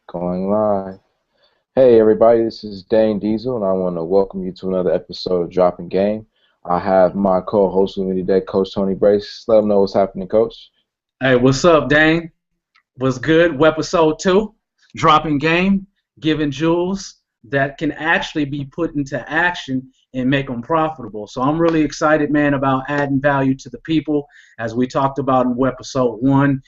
Going live. Hey everybody, this is Dane Diesel, and I want to welcome you to another episode of Droppin Game. I have my co-host with me today, Coach Tony Brace. Let them know what's happening, Coach. Hey, what's up, Dane? What's good? Episode 2, Dropping Game, giving jewels that can actually be put into action and make them profitable. So I'm really excited, man, about adding value to the people. As we talked about in episode 1,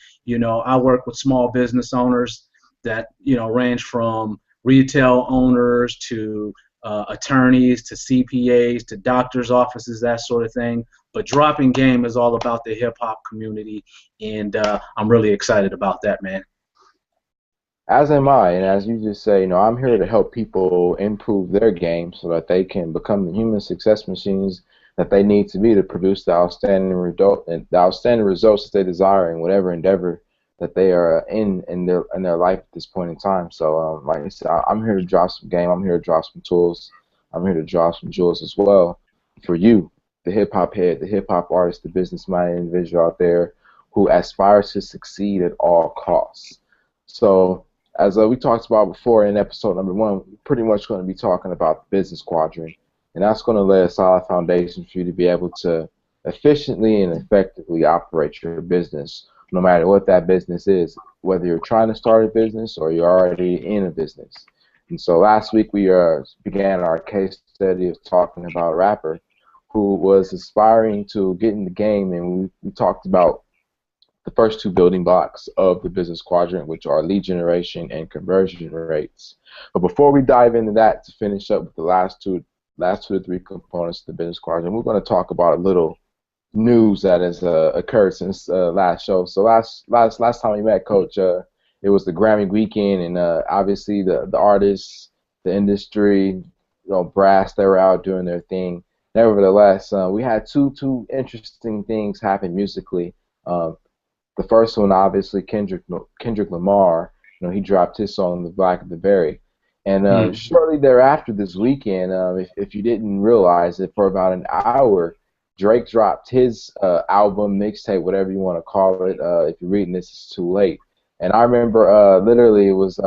I work with small business owners that, range from retail owners to attorneys to CPAs to doctors' offices, that sort of thing. But Dropping Game is all about the hip hop community, and I'm really excited about that, man. As am I, and as you just say, I'm here to help people improve their game so that they can become the human success machines that they need to be to produce the outstanding results that they desire in whatever endeavor that they are in their life at this point in time. So, like I said, I'm here to drop some game. I'm here to drop some tools. I'm here to drop some jewels as well for you, the hip hop head, the hip hop artist, the business-minded individual out there who aspires to succeed at all costs. So, as we talked about before in episode number 1, we're pretty much going to be talking about the business quadrant, and that's going to lay a solid foundation for you to be able to efficiently and effectively operate your business, no matter what that business is, whether you're trying to start a business or you're already in a business. And so last week we began our case study of talking about a rapper who was aspiring to get in the game, and we talked about the first two building blocks of the business quadrant, which are lead generation and conversion rates. But before we dive into that, to finish up with the last two to three components of the business quadrant, we're going to talk about a little news that has occurred since last show. So last time we met, Coach, it was the Grammy weekend, and obviously the artists, the industry, brass, they were out doing their thing. Nevertheless, we had two interesting things happen musically. The first one, obviously, Kendrick Lamar. He dropped his song, "The Black of the Berry," and shortly thereafter, this weekend, if you didn't realize it, for about an hour, Drake dropped his album, mixtape, whatever you want to call it. If you're reading this, it's too late. And I remember, literally, it was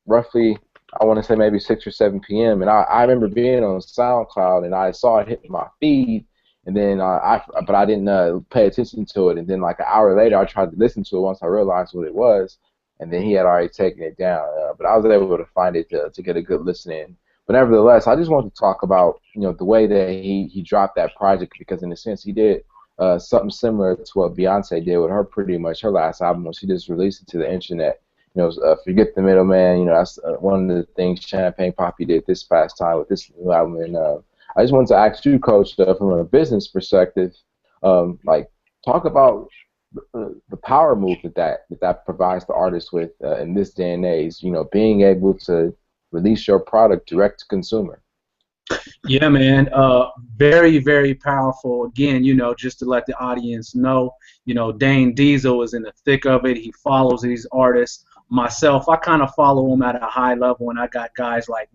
roughly, I want to say maybe 6 or 7 p.m. And I remember being on SoundCloud, and I saw it hit my feed. And then but I didn't pay attention to it. And then like an hour later, I tried to listen to it once I realized what it was. And then he had already taken it down. But I was able to find it to get a good listen in. But nevertheless, I just want to talk about the way that he dropped that project, because in a sense he did something similar to what Beyonce did with her pretty much her last album when she just released it to the internet. Forget the Middleman. That's one of the things Champagne Poppy did this past time with this new album. And I just wanted to ask you, Coach, from a business perspective, talk about the power move that provides the artist with in this day and age. Being able to release your product direct to consumer. Yeah, man. Very, very powerful. Again, just to let the audience know, Dane Diesel is in the thick of it. He follows these artists. Myself, I kind of follow them at a high level, and I got guys like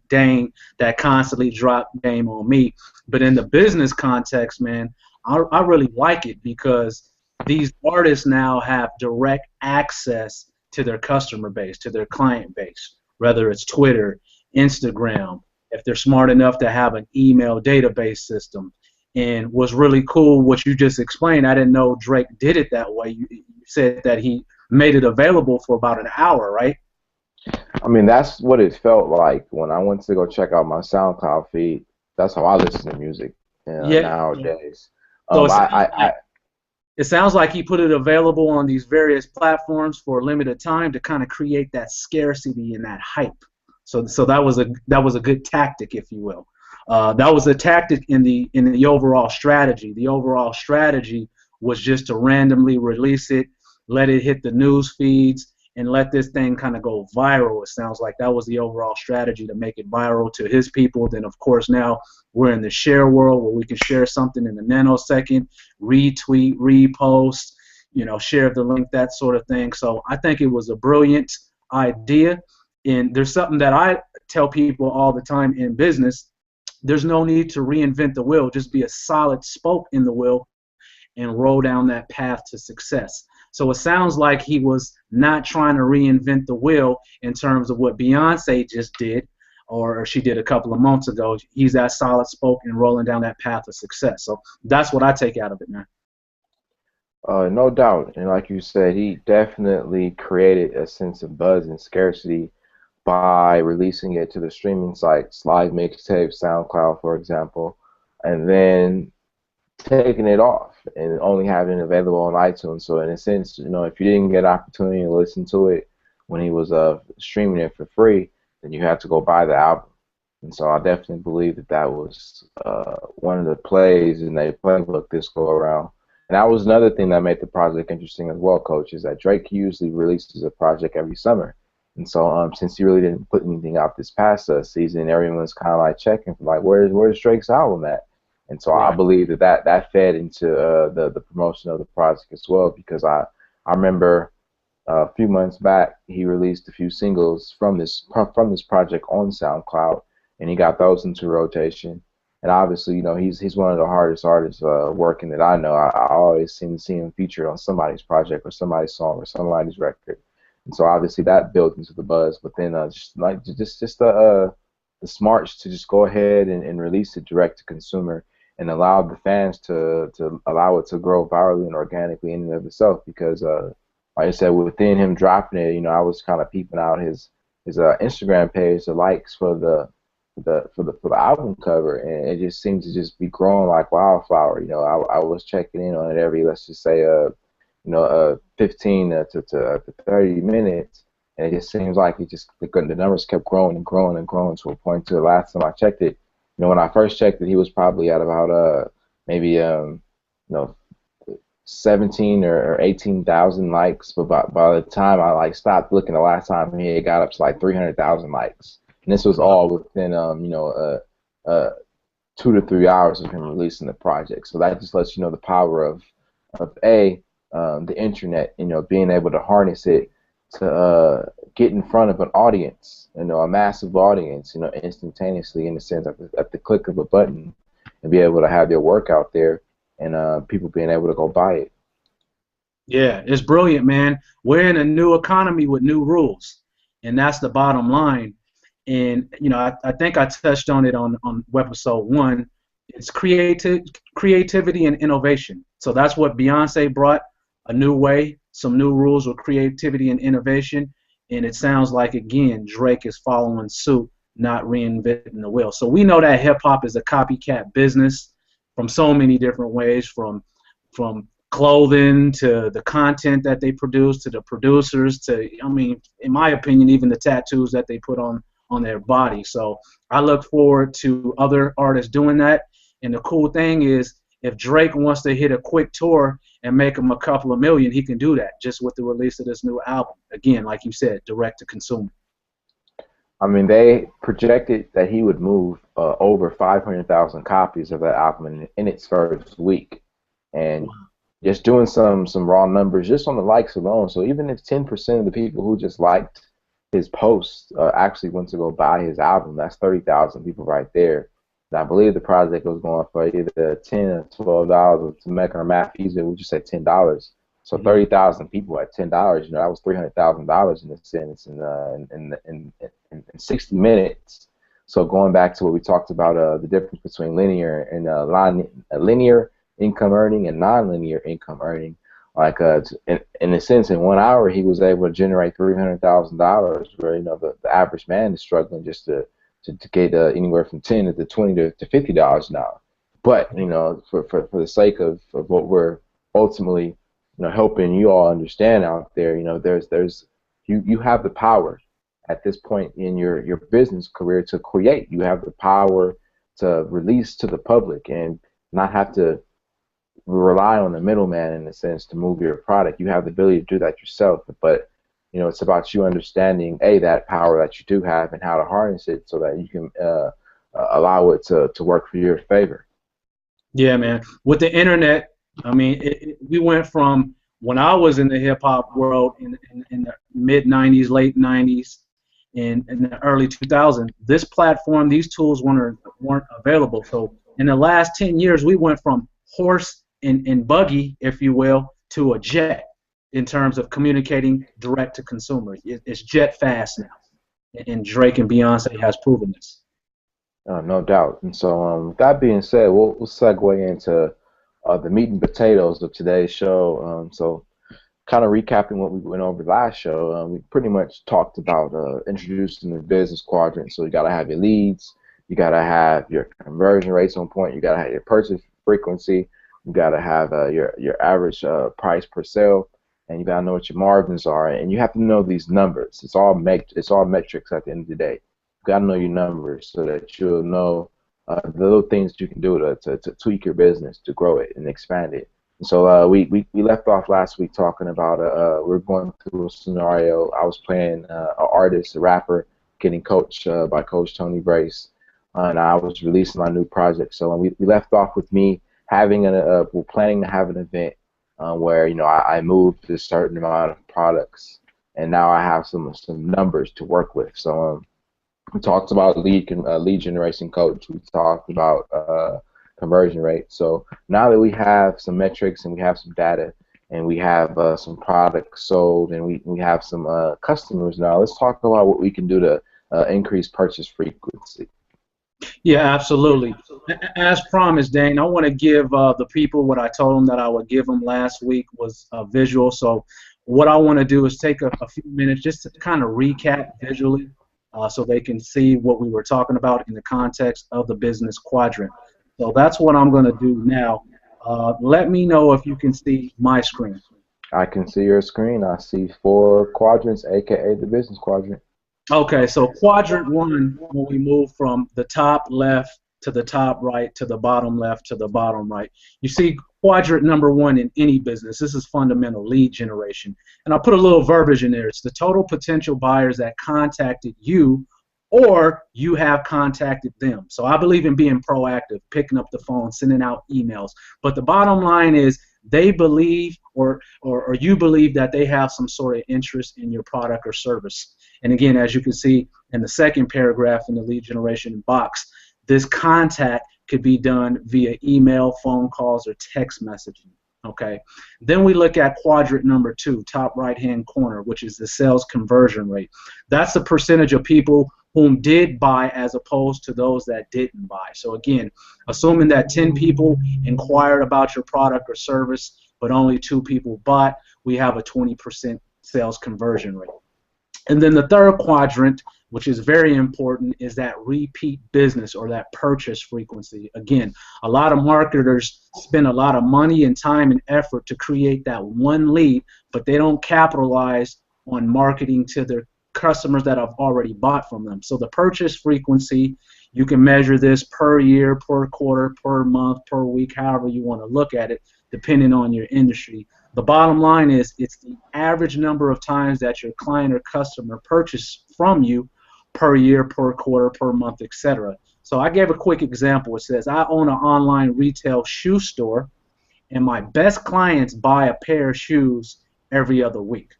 Dhane that constantly drop game on me. But in the business context, man, I really like it because these artists now have direct access to their customer base, to their client base, whether it's Twitter, Instagram, if they're smart enough to have an email database system. And what's really cool, what you just explained, I didn't know Drake did it that way. You said that he made it available for about an hour, right? I mean, that's what it felt like when I went to go check out my SoundCloud feed. That's how I listen to music Yeah. nowadays. So I it sounds like he put it available on these various platforms for a limited time to kind of create that scarcity and that hype. So that was a good tactic, if you will. That was a tactic in the overall strategy. The overall strategy was just to randomly release it, let it hit the news feeds, and let this thing kind of go viral. It sounds like that was the overall strategy, to make it viral to his people. Then, of course, now we're in the share world where we can share something in a nanosecond, retweet, repost, share the link, that sort of thing. So I think it was a brilliant idea. And there's something that I tell people all the time in business. There's no need to reinvent the wheel. Just be a solid spoke in the wheel and roll down that path to success. So it sounds like he was not trying to reinvent the wheel in terms of what Beyonce just did, or she did a couple of months ago. He's that solid spoken rolling down that path of success. So that's what I take out of it, man. No doubt, and like you said, he definitely created a sense of buzz and scarcity by releasing it to the streaming sites, live mixtapes, SoundCloud, for example, and then taking it off and only having it available on iTunes. So in a sense, if you didn't get an opportunity to listen to it when he was streaming it for free, then you had to go buy the album. And so I definitely believe that that was one of the plays in the playbook this go around. And that was another thing that made the project interesting as well, Coach, is that Drake usually releases a project every summer. And so since he really didn't put anything out this past season, everyone's kind of like checking for like, where's Drake's album at? And so I Right. believe that fed into the promotion of the project as well, because I remember a few months back he released a few singles from this project on SoundCloud, and he got those into rotation. And obviously, he's one of the hardest artists working that I know. I always seem to see him featured on somebody's project or somebody's song or somebody's record. And so obviously that built into the buzz. But then just the smarts to just go ahead and release it direct to consumer and allow the fans to allow it to grow virally and organically in and of itself. Because like I said, within him dropping it, I was kind of peeping out his Instagram page, the likes for the album cover, and it just seemed to just be growing like wildflower. I was checking in on it every, let's just say 15 to 30 minutes, and it just seems like the numbers kept growing and growing and growing to a point to the last time I checked it. When I first checked it, he was probably at about maybe 17 or 18,000 likes, but by the time I stopped looking the last time, he had got up to like 300,000 likes, and this was all within 2 to 3 hours of him releasing the project. So that just lets you know the power of the internet, being able to harness it to get in front of an audience, a massive audience, instantaneously, in the sense at the click of a button, and be able to have your work out there, and people being able to go buy it. Yeah, it's brilliant, man. We're in a new economy with new rules, and that's the bottom line. And I think I touched on it on episode 1. It's creativity and innovation. So that's what Beyonce brought, a new way, some new rules with creativity and innovation. And it sounds like, again, Drake is following suit, not reinventing the wheel. So we know that hip hop is a copycat business from so many different ways, from clothing to the content that they produce to the producers to, in my opinion, even the tattoos that they put on their body. So I look forward to other artists doing that. And the cool thing is, if Drake wants to hit a quick tour and make him a couple of million, he can do that just with the release of this new album. Again, like you said, direct to consumer. They projected that he would move over 500,000 copies of that album in its first week. And just doing some raw numbers just on the likes alone. So even if 10% of the people who just liked his post actually went to go buy his album, that's 30,000 people right there. And I believe the project was going for either $10 or $12. To make our math easier, we just say $10. So 30,000 people at $10, that was $300,000 in a sense in 60 minutes. So going back to what we talked about, the difference between linear and linear income earning and non-linear income earning, like in a sense, in 1 hour he was able to generate $300,000, where the average man is struggling just to get anywhere from $10 to $20 to $50 an hour. But for the sake of what we're ultimately helping you all understand out there, you have the power at this point in your business career to create. You have the power to release to the public and not have to rely on the middleman, in a sense, to move your product. You have the ability to do that yourself, but it's about you understanding that power that you do have and how to harness it so that you can allow it to work for your favor. Yeah, man. With the internet, we went from when I was in the hip hop world in the mid '90s, late '90s, and in the early 2000s. This platform, these tools weren't available. So in the last 10 years, we went from horse and buggy, if you will, to a jet. in terms of communicating direct to consumer. It's jet fast now, and Drake and Beyonce has proven this. No doubt. And so, with that being said, we'll segue into the meat and potatoes of today's show. So, kind of recapping what we went over last show, we pretty much talked about introducing the business quadrant. So, you got to have your leads, you got to have your conversion rates on point, you got to have your purchase frequency, you got to have your average price per sale, and you got to know what your margins are, and you have to know these numbers. It's all metrics at the end of the day. Got to know your numbers so that you'll know the little things that you can do to tweak your business, to grow it and expand it. And so we left off last week talking about we're going through a scenario. I was playing an artist, a rapper, getting coached by Coach Tony Brace, and I was releasing my new project. So we left off with me having we're planning to have an event where I moved a certain amount of products, and now I have some numbers to work with. So we talked about lead generation coach. We talked about conversion rate. So now that we have some metrics and we have some data and we have some products sold and we have some customers now, let's talk about what we can do to increase purchase frequency. Yeah, absolutely. As promised, Dane, I want to give the people what I told them that I would give them last week was a visual. So what I want to do is take a few minutes just to kind of recap visually so they can see what we were talking about in the context of the business quadrant. So that's what I'm going to do now. Let me know if you can see my screen. I can see your screen. I see 4 quadrants, aka the business quadrant. Okay, so quadrant 1, when we move from the top left to the top right to the bottom left to the bottom right, you see quadrant number 1 in any business. This is fundamental lead generation. And I'll put a little verbiage in there. It's the total potential buyers that contacted you or you have contacted them. So I believe in being proactive, picking up the phone, sending out emails. But the bottom line is they believe or you believe that they have some sort of interest in your product or service. And again, as you can see in the second paragraph in the lead generation box, this contact could be done via email, phone calls, or text messaging. Okay. Then we look at quadrant number 2, top right-hand corner, which is the sales conversion rate. That's the percentage of people whom did buy as opposed to those that didn't buy. So again, assuming that 10 people inquired about your product or service, but only 2 people bought, we have a 20% sales conversion rate. And then the third quadrant, which is very important, is that repeat business or that purchase frequency. Again, a lot of marketers spend a lot of money and time and effort to create that one lead, but they don't capitalize on marketing to their customers that have already bought from them. So the purchase frequency, you can measure this per year, per quarter, per month, per week, however you want to look at it, depending on your industry. The bottom line is it's the average number of times that your client or customer purchase from you per year, per quarter, per month, etc. So I gave a quick example. It says I own an online retail shoe store and my best clients buy a pair of shoes every other week.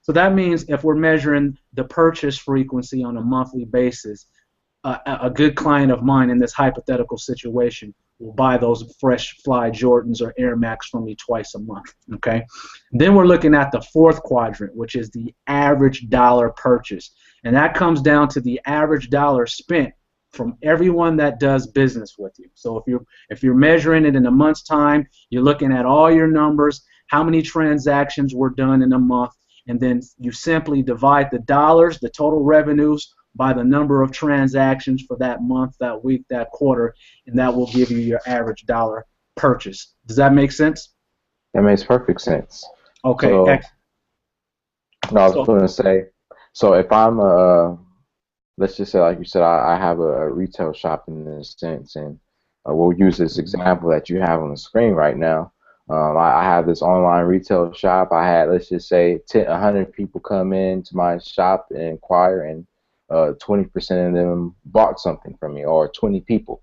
So that means if we're measuring the purchase frequency on a monthly basis, a good client of mine in this hypothetical situation will buy those fresh fly Jordans or Air Max from me twice a month. Okay. Then we're looking at the fourth quadrant, which is the average dollar purchase, and that comes down to the average dollar spent from everyone that does business with you. So if you're measuring it in a month's time, you're looking at all your numbers, how many transactions were done in a month, and then you simply divide the dollars, the total revenues, by the number of transactions for that month, that week, that quarter, and that will give you your average dollar purchase. Does that make sense? That makes perfect sense. Okay. So, no, I was going to say, so if I'm let's just say, like you said, I have a retail shop in a sense, and we'll use this example that you have on the screen right now. I have this online retail shop. I had, let's just say, 100 people come into my shop and inquire, and 20% of them bought something from me, or 20 people.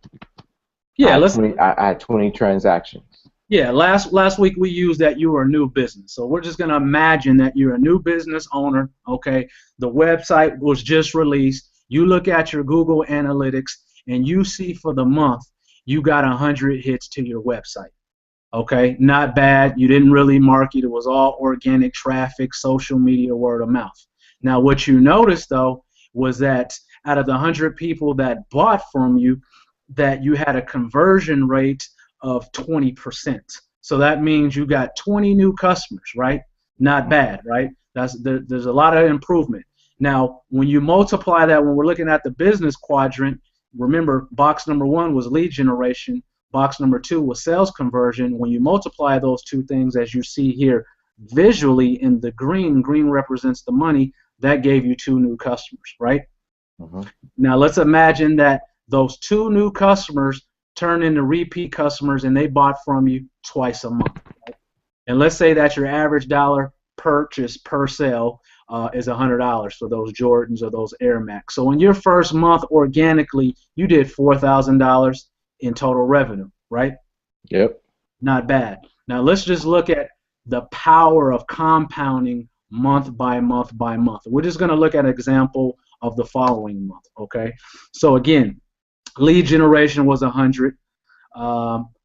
Yeah, I had 20 transactions. Yeah, last week we used that you were a new business. So we're just going to imagine that you're a new business owner, okay? The website was just released. You look at your Google Analytics, and you see for the month you got 100 hits to your website. Okay, not bad. You didn't really market. It was all organic traffic, social media, word of mouth. Now, what you noticed though was that out of the 100 people that bought from you, that you had a conversion rate of 20%. So that means you got 20 new customers, right? Not bad, right? There's a lot of improvement. Now, when you multiply that, when we're looking at the business quadrant, remember box number one was lead generation. Box number two was sales conversion. When you multiply those two things, as you see here visually in the green, green represents the money, that gave you two new customers, right? Mm-hmm. Now let's imagine that those two new customers turn into repeat customers and they bought from you twice a month. Right? And let's say that your average dollar purchase per sale is $100 for those Jordans or those Air Max. So in your first month organically, you did $4,000 in total revenue, right? Yep. Not bad. Now let's just look at the power of compounding month by month by month. We're just going to look at an example of the following month, okay? So again, lead generation was 100.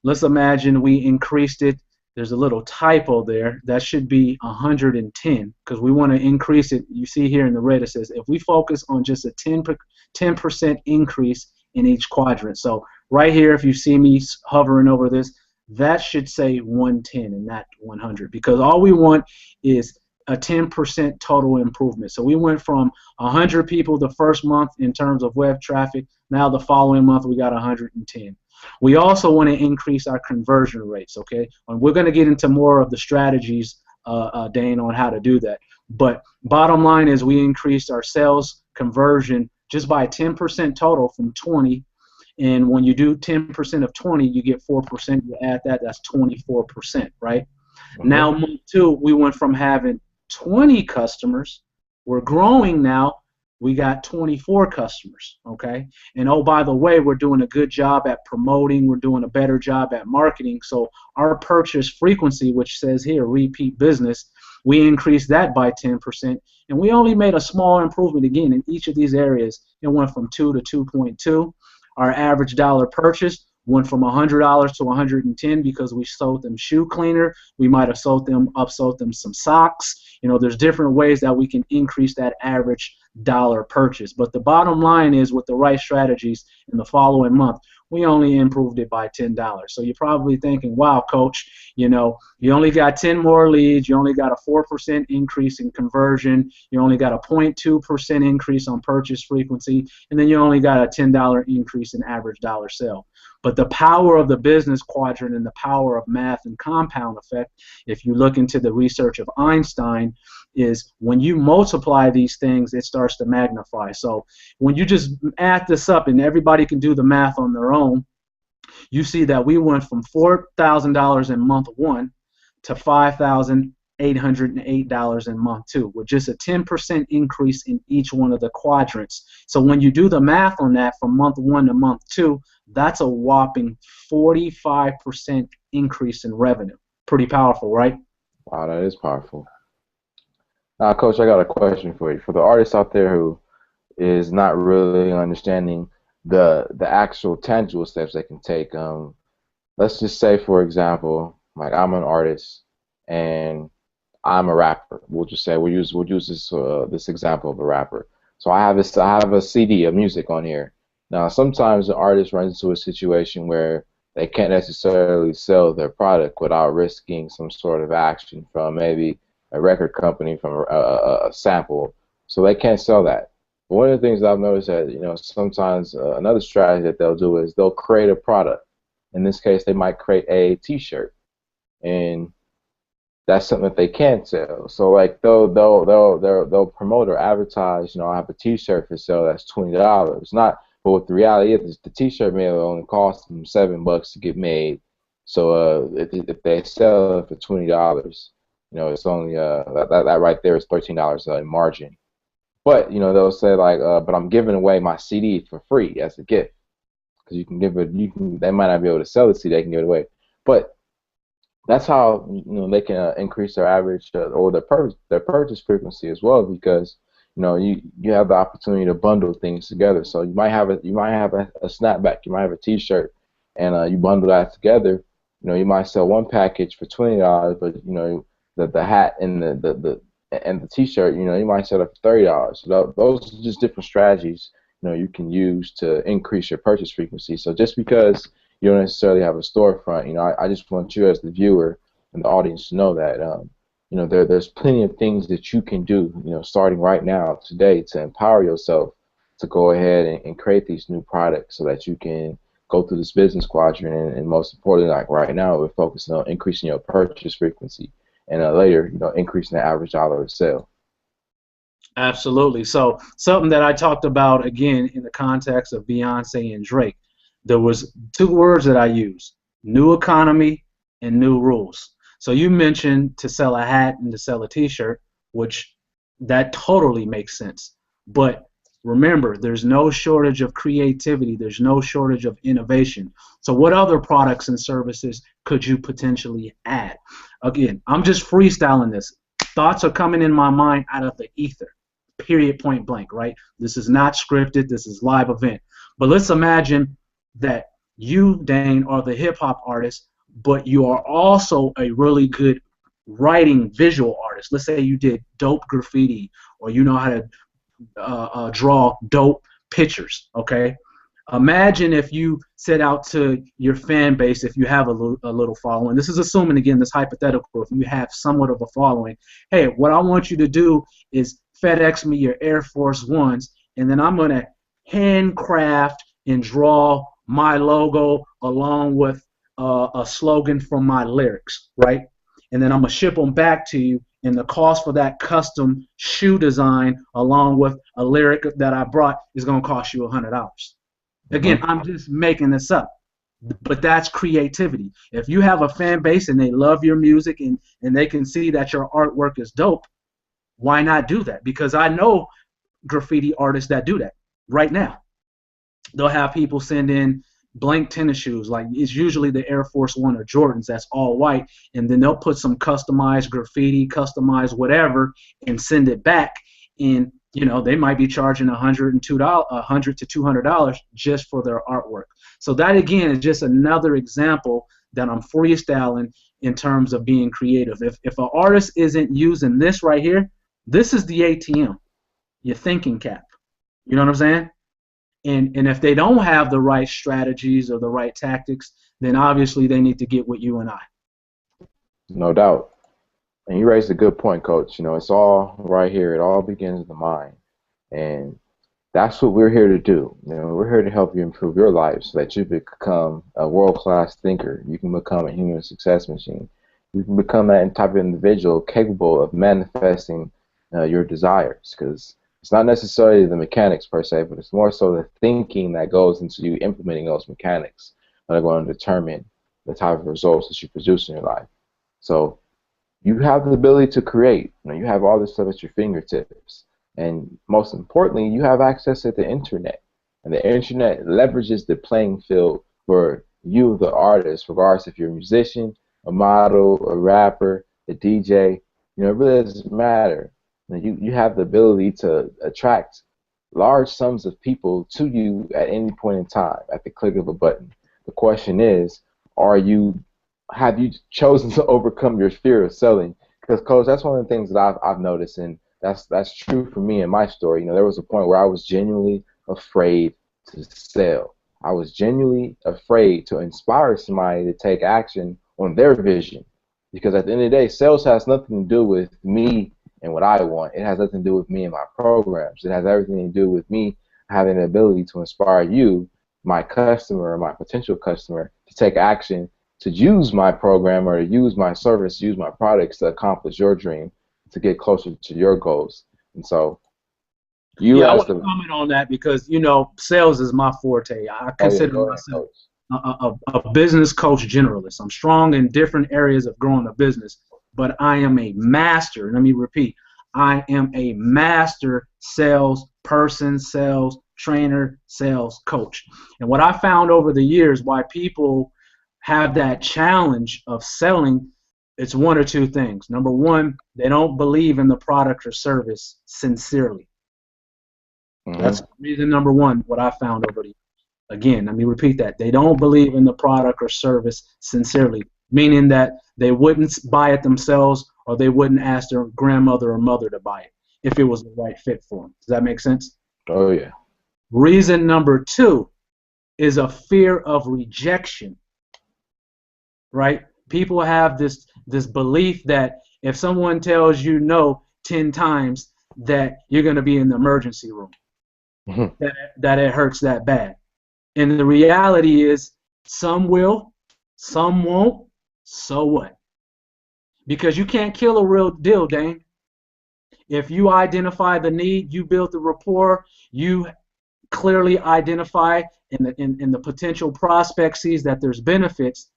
Let's imagine we increased it. There's a little typo there. That should be 110 because we want to increase it. You see here in the red it says if we focus on just a 10% increase in each quadrant. So right here, if you see me hovering over this, that should say 110 and not 100 because all we want is a 10% total improvement. So we went from 100 people the first month in terms of web traffic. Now the following month we got 110. We also want to increase our conversion rates, okay? And we're going to get into more of the strategies, Dhane, on how to do that. But bottom line is we increased our sales conversion just by 10% total from 20. And when you do 10% of 20, you get 4%. You add that, that's 24%, right? Mm-hmm. Now, month two, we went from having 20 customers. We're growing now. We got 24 customers, okay? And oh, by the way, we're doing a good job at promoting. We're doing a better job at marketing. So our purchase frequency, which says here, repeat business, we increased that by 10%. And we only made a small improvement, again, in each of these areas. It went from 2 to 2.2. Our average dollar purchase went from $100 to 110 because we sold them shoe cleaner. We might have upsold them some socks. You know, there's different ways that we can increase that average dollar purchase. But the bottom line is with the right strategies in the following month, we only improved it by $10. So you're probably thinking, wow, coach, you know, you only got 10 more leads, you only got a 4% increase in conversion, you only got a 0.2% increase on purchase frequency, and then you only got a $10 increase in average dollar sale. But the power of the business quadrant and the power of math and compound effect, if you look into the research of Einstein, is when you multiply these things, it starts to magnify. So when you just add this up and everybody can do the math on their own, you see that we went from $4,000 in month one to $5,808 in month two, with just a 10% increase in each one of the quadrants. So when you do the math on that from month one to month two, that's a whopping 45% increase in revenue. Pretty powerful, right? Wow, that is powerful. Now, Coach, I got a question for you. For the artist out there who is not really understanding the actual tangible steps they can take, let's just say, for example, like I'm an artist and I'm a rapper. We'll just say we'll use this this example of a rapper. So I have a CD of music on here. Now, sometimes an artist runs into a situation where they can't necessarily sell their product without risking some sort of action from maybe a record company, from a sample. So they can't sell that. But one of the things I've noticed that, you know, sometimes another strategy that they'll do is they'll create a product. In this case, they might create a T-shirt, and that's something that they can't sell. So like they'll promote or advertise, you know, I have a T-shirt for sale that's $20. Not, but what the reality is the T-shirt may only cost them $7 to get made. So if they sell it for $20, you know, it's only that right there is $13 in margin. But you know, they'll say like, but I'm giving away my CD for free as a gift, because you can give it. They might not be able to sell the CD, they can give it away. But that's how, you know, they can increase their average or their purchase frequency as well, because you know you have the opportunity to bundle things together. So you might have a snapback, you might have a T-shirt, and you bundle that together. You might sell one package for $20, but the hat and the T-shirt, you might sell it for $30. So those are just different strategies you can use to increase your purchase frequency. So just because you don't necessarily have a storefront, I just want you as the viewer and the audience to know that there's plenty of things that you can do, starting right now today to empower yourself to go ahead and create these new products so that you can go through this business quadrant, and most importantly, like right now, we're focusing on increasing your purchase frequency, and later, increasing the average dollar of sale. Absolutely. So something that I talked about again in the context of Beyonce and Drake, there was two words that I used: new economy and new rules. So you mentioned to sell a hat and to sell a T-shirt, which that totally makes sense. But remember, there's no shortage of creativity. There's no shortage of innovation. So what other products and services could you potentially add? Again, I'm just freestyling this. Thoughts are coming in my mind out of the ether, period, point blank, right? This is not scripted. This is live event. But let's imagine that you, Dhane, are the hip-hop artist, but you are also a really good writing visual artist. Let's say you did dope graffiti, or you know how to draw dope pictures, okay? Imagine if you set out to your fan base, if you have a little following. This is assuming, again, this hypothetical, if you have somewhat of a following. Hey, what I want you to do is FedEx me your Air Force Ones, and then I'm going to handcraft and draw my logo along with a slogan from my lyrics, right? And then I'm going to ship them back to you, and the cost for that custom shoe design along with a lyric that I brought is going to cost you $100. Again, I'm just making this up, but that's creativity. If you have a fan base and they love your music and they can see that your artwork is dope, why not do that? Because I know graffiti artists that do that right now. They'll have people send in blank tennis shoes, like it's usually the Air Force One or Jordans that's all white, and then they'll put some customized graffiti, customized whatever, and send it back. And they might be charging $100 to $200 just for their artwork. So that again is just another example that I'm freestyling in terms of being creative. If an artist isn't using this right here, this is the ATM, your thinking cap. You know what I'm saying? And if they don't have the right strategies or the right tactics, then obviously they need to get with you and I. No doubt. And you raised a good point, Coach. It's all right here. It all begins in the mind. And that's what we're here to do. We're here to help you improve your life so that you become a world-class thinker. You can become a human success machine. You can become that type of individual capable of manifesting your desires, because it's not necessarily the mechanics per se, but it's more so the thinking that goes into you implementing those mechanics that are going to determine the type of results that you produce in your life. So you have the ability to create. You have all this stuff at your fingertips. And most importantly, you have access to the internet. And the internet leverages the playing field for you, the artist, regardless if you're a musician, a model, a rapper, a DJ. It really doesn't matter. You have the ability to attract large sums of people to you at any point in time at the click of a button. The question is, have you chosen to overcome your fear of selling? Because, Coach, that's one of the things that I've noticed, and that's true for me in my story. There was a point where I was genuinely afraid to sell. I was genuinely afraid to inspire somebody to take action on their vision, because at the end of the day, sales has nothing to do with me and what I want. It has nothing to do with me and my programs. It has everything to do with me having the ability to inspire you, my customer or my potential customer, to take action, to use my program or to use my service, use my products to accomplish your dream, to get closer to your goals. And so I want to comment on that because, sales is my forte. I consider myself a business coach generalist. I'm strong in different areas of growing a business, but I am a master. Let me repeat. I am a master sales person, sales trainer, sales coach. And what I found over the years why people have that challenge of selling, it's one or two things. Number one, they don't believe in the product or service sincerely. That's reason number one, what I found over the years. Again, let me repeat that. They don't believe in the product or service sincerely. meaning that they wouldn't buy it themselves or they wouldn't ask their grandmother or mother to buy it if it was the right fit for them. Does that make sense? Oh yeah. Reason number two is a fear of rejection, right? People have this belief that if someone tells you no 10 times, that you're going to be in the emergency room, that it hurts that bad. And the reality is some will, some won't, so what? Because you can't kill a real deal, Dhane. If you identify the need, you build the rapport, you clearly identify in the potential prospect sees that there's benefits,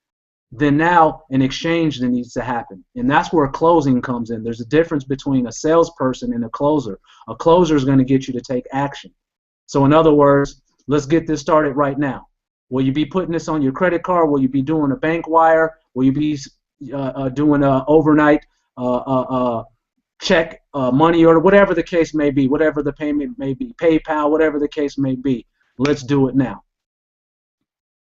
then now an exchange that needs to happen. And that's where closing comes in. There's a difference between a salesperson and a closer. A closer is going to get you to take action. So in other words, let's get this started right now. Will you be putting this on your credit card? Will you be doing a bank wire? Will you be doing an overnight check, money order, whatever the case may be, whatever the payment may be, PayPal, whatever the case may be? Let's do it now.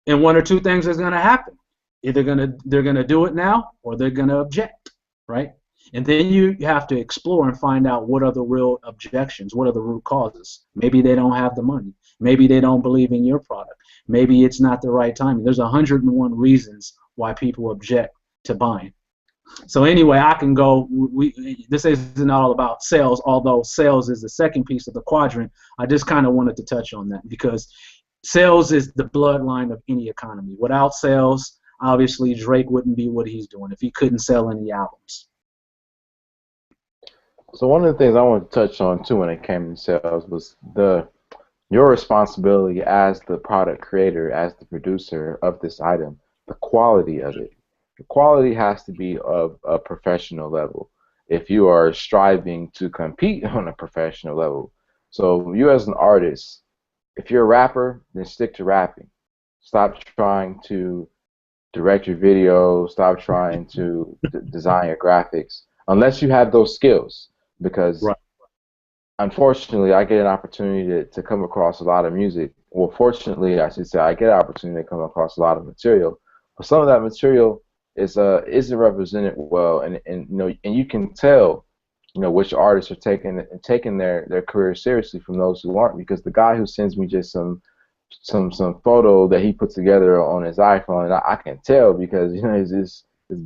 And one or two things is going to happen. Either they're gonna do it now or they're gonna object, right? And then you have to explore and find out what are the real objections, what are the root causes. Maybe they don't have the money. Maybe they don't believe in your product. Maybe it's not the right timing. There's 101 reasons why people object to buying. So anyway, I can go. This isn't all about sales, although sales is the second piece of the quadrant. I just kind of wanted to touch on that because sales is the bloodline of any economy. Without sales, obviously Drake wouldn't be what he's doing if he couldn't sell any albums. So one of the things I wanted to touch on too when it came to sales was your responsibility as the product creator, as the producer of this item, the quality of it. The quality has to be of a professional level if you are striving to compete on a professional level. So you as an artist, if you're a rapper, then stick to rapping. Stop trying to direct your video, stop trying to design your graphics, unless you have those skills. Because right. Unfortunately, I get an opportunity to come across a lot of music. Well, fortunately, I should say, I get an opportunity to come across a lot of material. But some of that material isn't represented well, and and you can tell, which artists are taking their career seriously from those who aren't. Because the guy who sends me just some photo that he put together on his iPhone, and I can tell because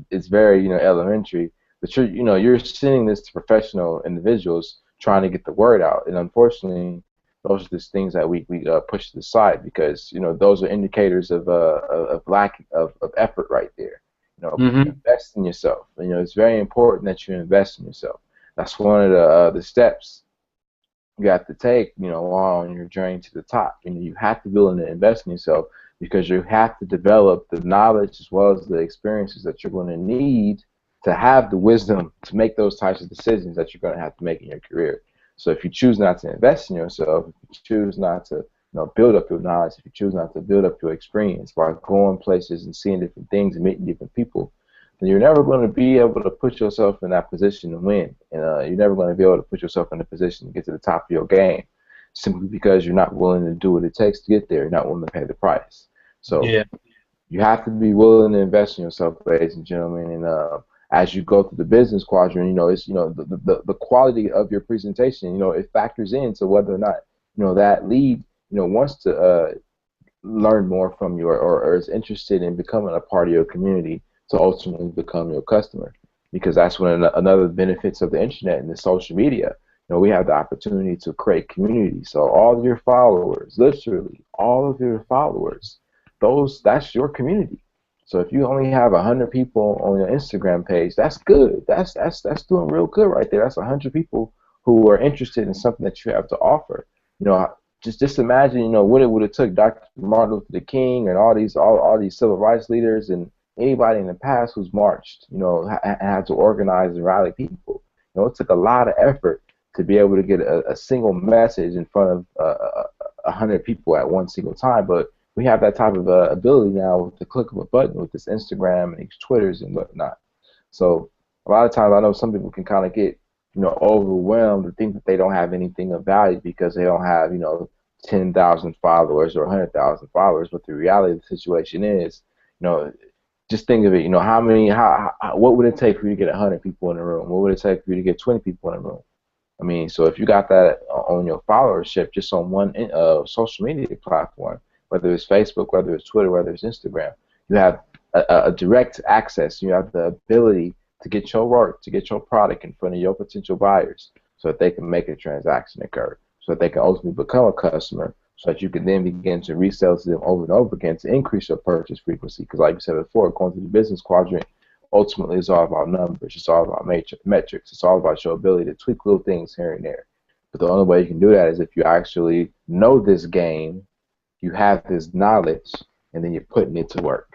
it's very elementary. But you're sending this to professional individuals trying to get the word out, and unfortunately, those are just things that we push to the side because those are indicators of lack of effort right there. Invest in yourself. It's very important that you invest in yourself. That's one of the steps you have to take, on your journey to the top. You have to be willing to invest in yourself because you have to develop the knowledge as well as the experiences that you're going to need to have the wisdom to make those types of decisions that you're going to have to make in your career. So if you choose not to invest in yourself, if you choose not to build up your knowledge, if you choose not to build up your experience by going places and seeing different things and meeting different people, then you're never going to be able to put yourself in that position to win. And you're never going to be able to put yourself in a position to get to the top of your game simply because you're not willing to do what it takes to get there. You're not willing to pay the price. So yeah. You have to be willing to invest in yourself, ladies and gentlemen. And as you go through the business quadrant, it's the quality of your presentation. It factors into whether or not that lead wants to learn more from you or is interested in becoming a part of your community to ultimately become your customer. Because that's one of another benefits of the internet and the social media. We have the opportunity to create community. So all of your followers, literally all of your followers, that's your community. So if you only have 100 people on your Instagram page, that's good. That's doing real good right there. That's 100 people who are interested in something that you have to offer. Just imagine, what it would have took Dr. Martin Luther King and all these civil rights leaders and anybody in the past who's marched, had to organize and rally people. It took a lot of effort to be able to get a single message in front of 100 people at one single time. But we have that type of ability now with the click of a button with this Instagram and these Twitters and whatnot. So a lot of times I know some people can kind of get overwhelmed and think that they don't have anything of value because they don't have 10,000 followers or 100,000 followers. But the reality of the situation is just think of it. You know, what would it take for you to get 100 people in the room? What would it take for you to get 20 people in the room? I mean, so if you got that on your followership just on one social media platform, whether it's Facebook, whether it's Twitter, whether it's Instagram, you have a direct access. You have the ability to get your work, to get your product in front of your potential buyers so that they can make a transaction occur, so that they can ultimately become a customer, so that you can then begin to resell to them over and over again to increase your purchase frequency. Because like you said before, going through the business quadrant, ultimately it's all about numbers. It's all about metrics. It's all about your ability to tweak little things here and there. But the only way you can do that is if you actually know this game, you have this knowledge, and then you're putting it to work.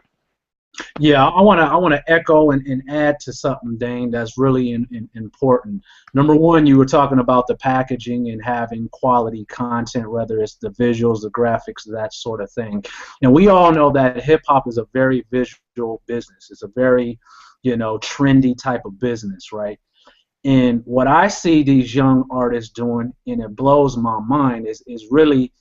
Yeah, I wanna echo and add to something, Dane, that's really important. Number one, you were talking about the packaging and having quality content, whether it's the visuals, the graphics, that sort of thing. And we all know that hip hop is a very visual business. It's a very, trendy type of business, right? And what I see these young artists doing, and it blows my mind, is really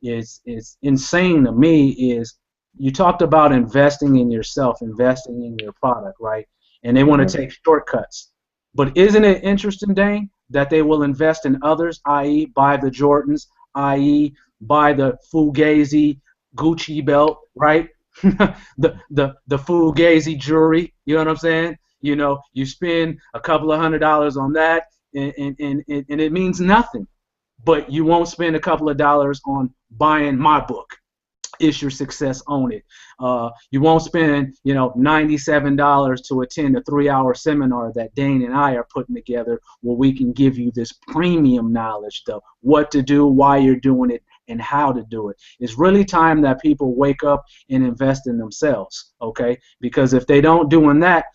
is insane to me. Is you talked about investing in yourself, investing in your product, right? And they want to take shortcuts. But isn't it interesting, Dane, that they will invest in others, i.e., buy the Jordans, i.e., buy the Fugazi Gucci belt, right? the Fugazi jewelry, you know what I'm saying? You spend a couple of $100s on that, and it means nothing. But you won't spend a couple of dollars on buying my book. Is your success on it? You won't spend, $97 to attend a 3-hour seminar that Dhane and I are putting together, where we can give you this premium knowledge, the what to do, why you're doing it, and how to do it. It's really time that people wake up and invest in themselves, okay? Because if they're not doing that,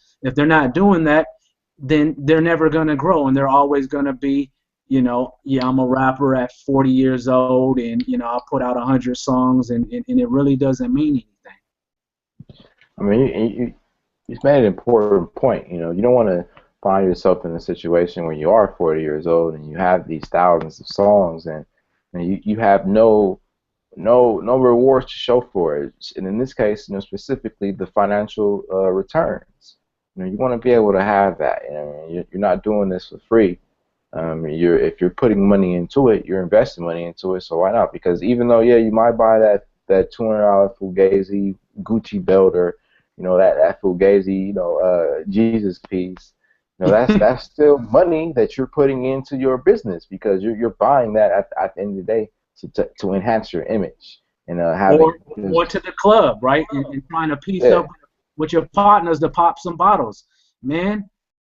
then they're never going to grow, and they're always going to be, yeah, I'm a rapper at 40 years old, and I put out 100 songs, and it really doesn't mean anything. I mean, you made an important point. You don't want to find yourself in a situation where you are 40 years old and you have these thousands of songs, and you have no rewards to show for it. And in this case, specifically the financial returns. You want to be able to have that. You're not doing this for free. If you're putting money into it, you're investing money into it. So why not? Because even though, yeah, you might buy that $200 Fugazi Gucci belt, or that Fugazi Jesus piece, that's still money that you're putting into your business, because you're buying that at the end of the day to enhance your image, and or to the club, right? And trying to piece up with your partners to pop some bottles, man.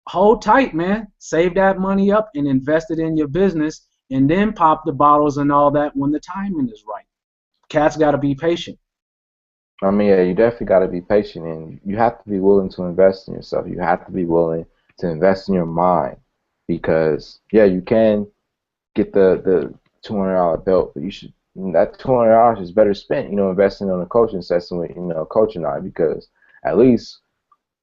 Hold tight, man. Save that money up and invest it in your business, and then pop the bottles and all that when the timing is right. Cats got to be patient. I mean, yeah, you definitely got to be patient, and you have to be willing to invest in yourself. You have to be willing to invest in your mind, because yeah, you can get the $200 belt, but that $200 is better spent, investing on a coaching session with coaching I, because at least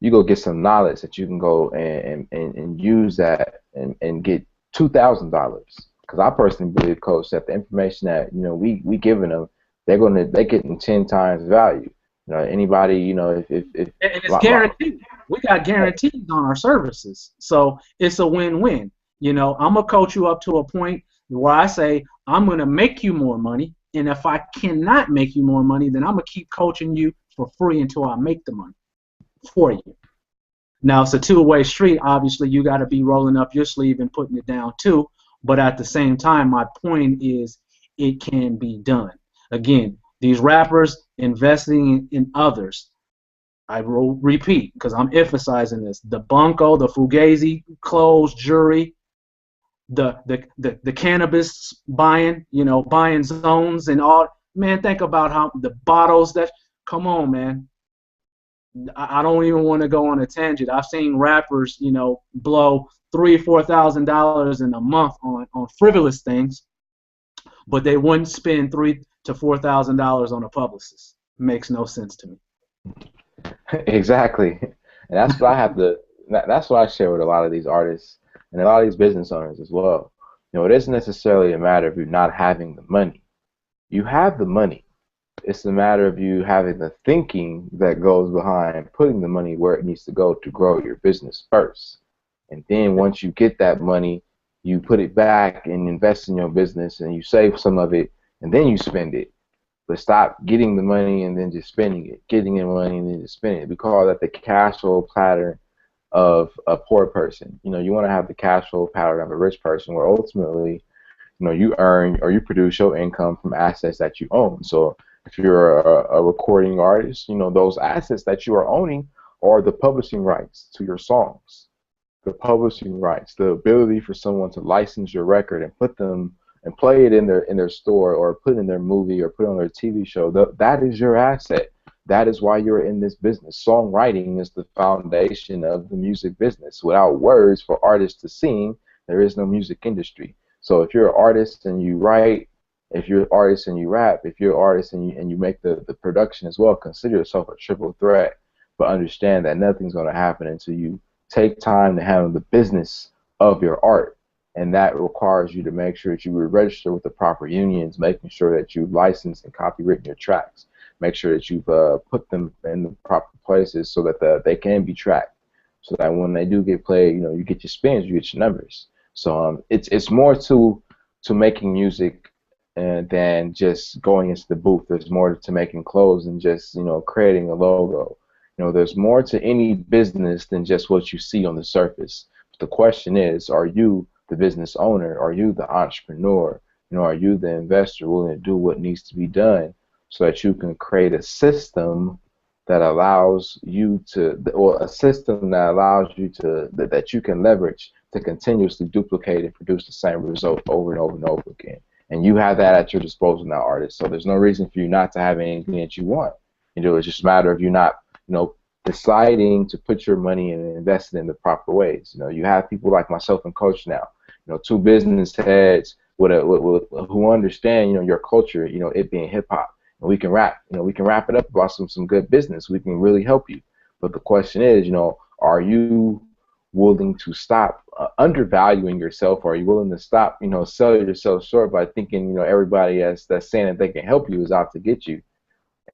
you go get some knowledge that you can go and use that and get $2,000. Because I personally believe, Coach, that the information that we giving them, they're getting 10 times value. Anybody, if and it's guaranteed. We got guarantees on our services, so it's a win-win. I'm gonna coach you up to a point where I say I'm gonna make you more money, and if I cannot make you more money, then I'm gonna keep coaching you for free until I make the money for you. Now, it's a two-way street. Obviously, you got to be rolling up your sleeve and putting it down too. But at the same time, my point is it can be done. Again, these rappers investing in others. I will repeat, because I'm emphasizing this: the Bunko, the Fugazi clothes, jewelry, the cannabis buying, buying zones and all. Man, think about how the bottles that. Come on, man. I don't even want to go on a tangent. I've seen rappers, blow $3,000-$4,000 in a month on frivolous things, but they wouldn't spend $3,000 to $4,000 on a publicist. Makes no sense to me. Exactly, and that's what I have to. That's what I share with a lot of these artists and a lot of these business owners as well. It isn't necessarily a matter of you not having the money. You have the money. It's a matter of you having the thinking that goes behind putting the money where it needs to go to grow your business first. And then once you get that money, you put it back and invest in your business and you save some of it and then you spend it. But stop getting the money and then just spending it, getting the money and then just spending it. We call that the cash flow pattern of a poor person. You want to have the cash flow pattern of a rich person where ultimately, you earn or you produce your income from assets that you own. So if you're a recording artist, those assets that you are owning are the publishing rights to your songs, the publishing rights, the ability for someone to license your record and put them and play it in their store or put it in their movie or put it on their TV show. That is your asset. That is why you're in this business. Songwriting is the foundation of the music business. Without words for artists to sing, there is no music industry. So if you're an artist and you write, if you're an artist and you rap, if you're an artist and you make the production as well, consider yourself a triple threat. But understand that nothing's going to happen until you take time to handle the business of your art. And that requires you to make sure that you register with the proper unions, making sure that you've licensed and copywritten your tracks. Make sure that you've put them in the proper places so that they can be tracked, so that when they do get played, you get your spins, you get your numbers. So it's more to making music than just going into the booth. There's more to making clothes than just creating a logo. There's more to any business than just what you see on the surface. But the question is, are you the business owner? Are you the entrepreneur? Are you the investor willing to do what needs to be done so that you can create a system that allows you to, or a system that allows you to, that you can leverage to continuously duplicate and produce the same result over and over and over again. And you have that at your disposal now, artist. So there's no reason for you not to have anything that you want. It's just a matter of you not, deciding to put your money and invest it in the proper ways. You have people like myself and Coach now, two business heads who understand, your culture, it being hip hop. And we can rap, we can wrap it up about some good business. We can really help you. But the question is, are you willing to stop undervaluing yourself? Or are you willing to stop, sell yourself short by thinking, everybody that's saying that they can help you is out to get you?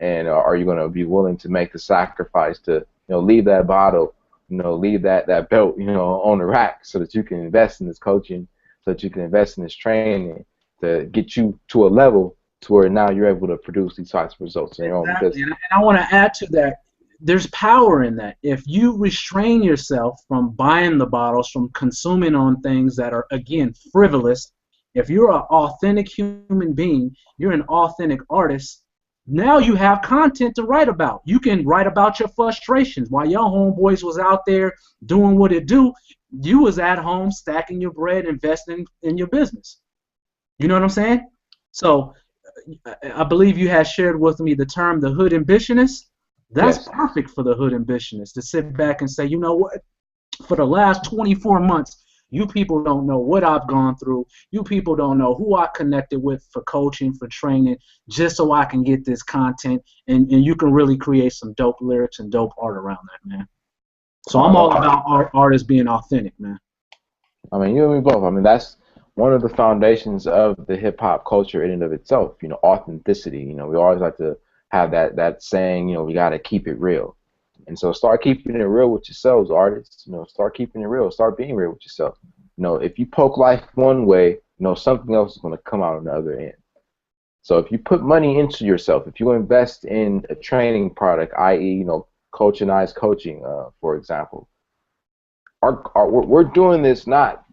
And are you going to be willing to make the sacrifice to, leave that bottle, leave that belt, on the rack so that you can invest in this coaching, so that you can invest in this training to get you to a level to where now you're able to produce these types of results in your own business. And I want to add to that, there's power in that. If you restrain yourself from buying the bottles, from consuming on things that are, again, frivolous, if you're an authentic human being, you're an authentic artist, now you have content to write about. You can write about your frustrations. While your homeboys was out there doing what it do, you was at home stacking your bread, investing in your business. You know what I'm saying? So I believe you had shared with me the term the hood ambitionist. That's Yes. perfect for the hood ambitionist to sit back and say, you know what, for the last 24 months, you people don't know what I've gone through. You people don't know who I connected with for coaching, for training, just so I can get this content, and you can really create some dope lyrics and dope art around that, man. So I'm all about artists being authentic, man. I mean, you and me both. I mean, that's one of the foundations of the hip hop culture in and of itself. Authenticity. We always like to have that saying. We got to keep it real. And so start keeping it real with yourselves, artists. Start keeping it real. Start being real with yourself. If you poke life one way, something else is going to come out on the other end. So if you put money into yourself, if you invest in a training product, i.e., coachingized coaching, for example, we're doing this not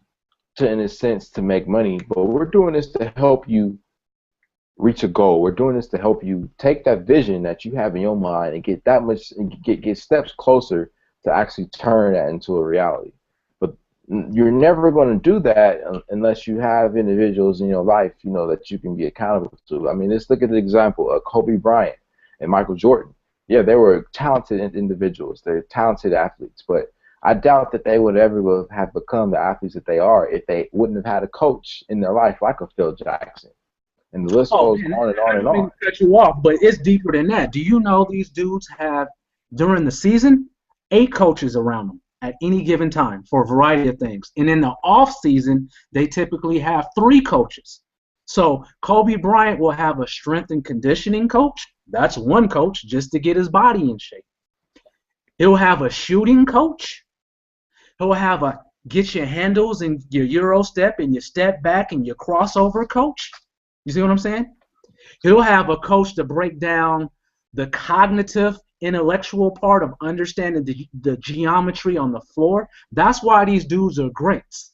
to, in a sense, to make money, but we're doing this to help you reach a goal. We're doing this to help you take that vision that you have in your mind and get that much, and get steps closer to actually turn that into a reality. But you're never going to do that unless you have individuals in your life, that you can be accountable to. I mean, let's look at the example of Kobe Bryant and Michael Jordan. Yeah, they were talented individuals. They're talented athletes, but I doubt that they would ever have become the athletes that they are if they wouldn't have had a coach in their life like a Phil Jackson. And the list goes on and on and on. I don't mean to cut you off, but it's deeper than that. Do you know these dudes have, during the season, 8 coaches around them at any given time for a variety of things. And in the off season, they typically have 3 coaches. So Kobe Bryant will have a strength and conditioning coach, That's one coach just to get his body in shape. He'll have a shooting coach. He'll have a get your handles and your Euro step and your step back and your crossover coach. You see what I'm saying? He'll have a coach to break down the cognitive, intellectual part of understanding the geometry on the floor. That's why these dudes are greats,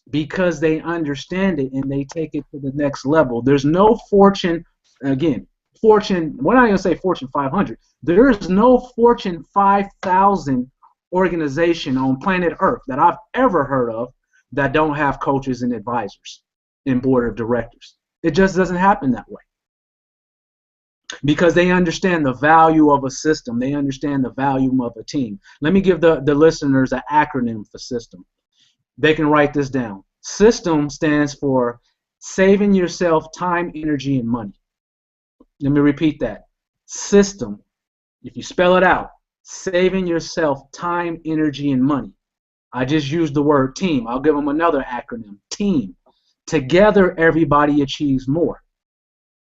because they understand it and they take it to the next level. There's no Fortune, again, Fortune, we're not going to say Fortune 500. There is no Fortune 5,000 organization on planet Earth that I've ever heard of that don't have coaches and advisors and board of directors. It just doesn't happen that way, because they understand the value of a system. They understand the value of a team. Let me give the listeners an acronym for system. They can write this down. System stands for saving yourself time, energy, and money. Let me repeat that. System, if you spell it out, saving yourself time, energy, and money. I just used the word team. I'll give them another acronym. Team. Together, everybody achieves more.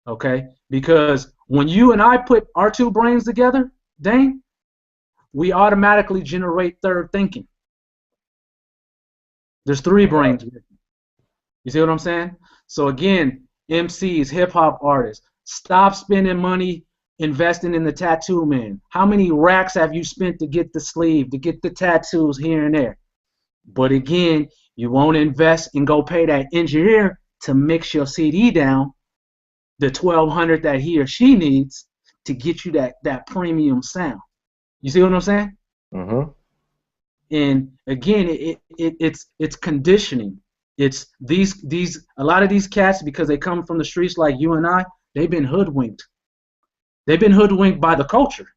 Okay? Because when you and I put our two brains together, Dhane, we automatically generate third thinking. There's three brains. You see what I'm saying? So again, MCs, hip-hop artists, stop spending money investing in the tattoo man. How many racks have you spent to get the sleeve, to get the tattoos here and there? But again, you won't invest and go pay that engineer to mix your CD down, the 1,200 that he or she needs to get you that premium sound. You see what I'm saying? Mm-hmm. And again, it's conditioning. It's these a lot of these cats, because they come from the streets like you and I, they've been hoodwinked. They've been hoodwinked by the culture,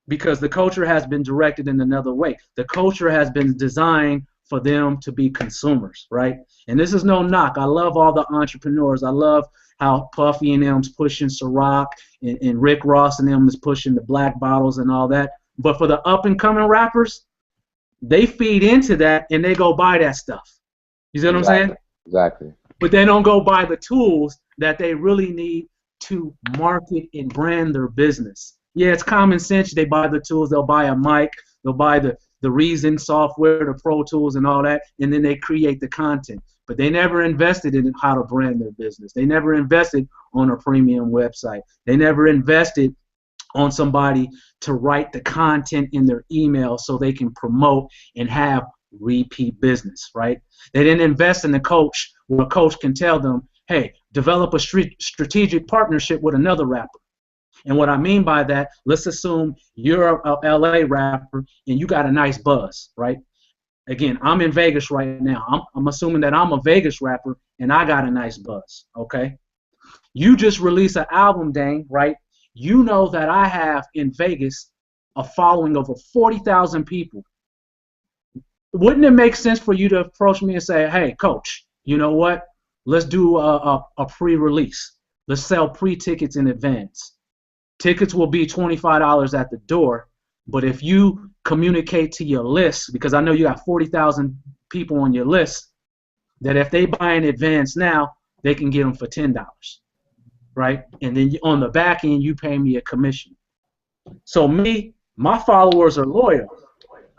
because the culture has been directed in another way. The culture has been designed for them to be consumers, right? And this is no knock. I love all the entrepreneurs. I love how Puffy and them's pushing Ciroc, and Rick Ross and them is pushing the black bottles and all that. But for the up-and-coming rappers, they feed into that and they go buy that stuff. You see what I'm saying? Exactly. But they don't go buy the tools that they really need to market and brand their business. Yeah, it's common sense. They buy the tools. They'll buy a mic. They'll buy the Reason software, the Pro Tools, and all that, and then they create the content. But they never invested in how to brand their business. They never invested on a premium website. They never invested on somebody to write the content in their email so they can promote and have repeat business, right? They didn't invest in the coach where a coach can tell them, hey, develop a strategic partnership with another rapper. And what I mean by that, let's assume you're a LA rapper and you got a nice buzz, right? Again, I'm in Vegas right now. I'm assuming that I'm a Vegas rapper and I got a nice buzz, okay? You just released an album, Dhane, right? You know that I have in Vegas a following of over 40,000 people. Wouldn't it make sense for you to approach me and say, hey, coach, you know what? Let's do a pre-release. Let's sell pre-tickets in advance. Tickets will be $25 at the door, but if you communicate to your list, because I know you got 40,000 people on your list, that if they buy in advance now, they can get them for $10, right? And then on the back end, you pay me a commission. So me, my followers are loyal.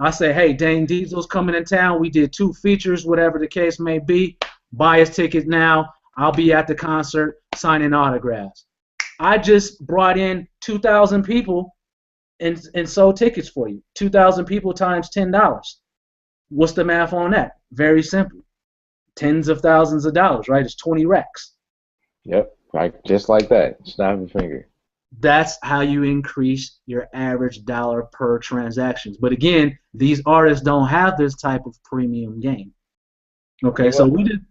I say, hey, Dane Diesel's coming in town. We did 2 features, whatever the case may be. Buy his ticket now. I'll be at the concert signing autographs. I just brought in 2,000 people and sold tickets for you. 2,000 people times $10. What's the math on that? Very simple. Tens of thousands of dollars, right? It's 20 racks. Yep, like just like that. Snap a finger. That's how you increase your average dollar per transactions. But again, these artists don't have this type of premium game. Okay, so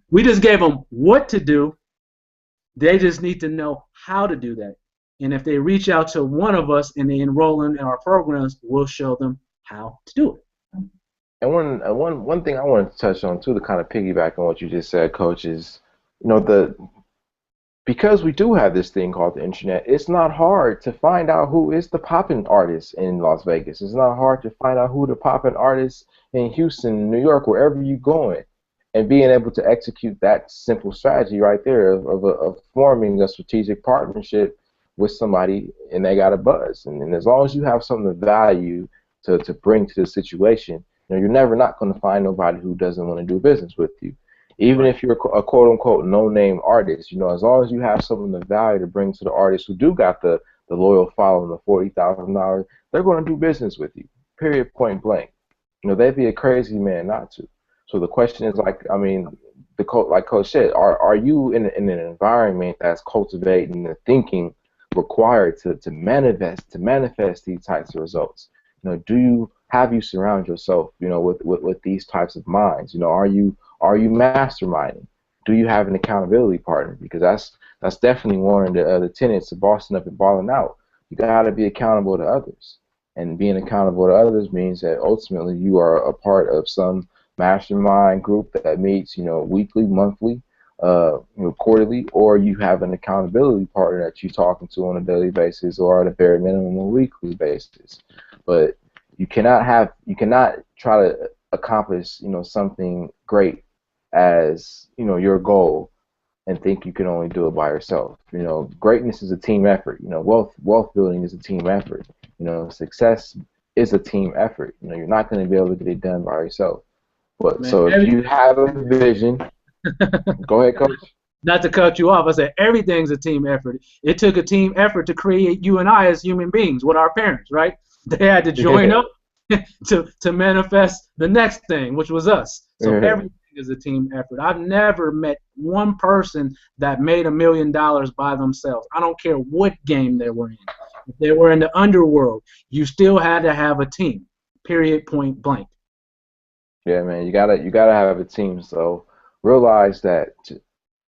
we just gave them what to do. They just need to know how to do that. And if they reach out to one of us and they enroll in our programs, we'll show them how to do it. And one thing I wanted to touch on too, to kind of piggyback on what you just said, Coach, is because we do have this thing called the internet, it's not hard to find out who is the poppin' artist in Las Vegas. It's not hard to find out who the poppin' artist in Houston, New York, wherever you're going. And being able to execute that simple strategy right there of forming a strategic partnership with somebody and they got a buzz. And as long as you have something of value to bring to the situation, you're never not going to find nobody who doesn't want to do business with you. Even Right. if you're a quote unquote no name artist, as long as you have something of value to bring to the artists who do got the loyal following, the $40,000, they're going to do business with you. Period, point blank. They'd be a crazy man not to. So the question is, like, I mean, like Coach said, are you in an environment that's cultivating the thinking required to manifest these types of results? Do you have you surround yourself, with these types of minds? Are you masterminding? Do you have an accountability partner? Because that's definitely one of the tenets of bossing up and balling out. You got to be accountable to others, and being accountable to others means that ultimately you are a part of some mastermind group that meets, weekly, monthly, quarterly, or you have an accountability partner that you're talking to on a daily basis, or at a bare minimum a weekly basis. But you cannot try to accomplish, something great as, your goal and think you can only do it by yourself. Greatness is a team effort. Wealth building is a team effort. Success is a team effort. You're not going to be able to get it done by yourself. But Man, so if you have a vision, go ahead, coach. not to cut you off, I said everything's a team effort. It took a team effort to create you and I as human beings with our parents, right? They had to join Yeah. up to manifest the next thing, which was us. So everything is a team effort. I've never met one person that made $1 million by themselves. I don't care what game they were in. If they were in the underworld, you still had to have a team. Period. Point blank. Yeah, man, you gotta have a team. So realize that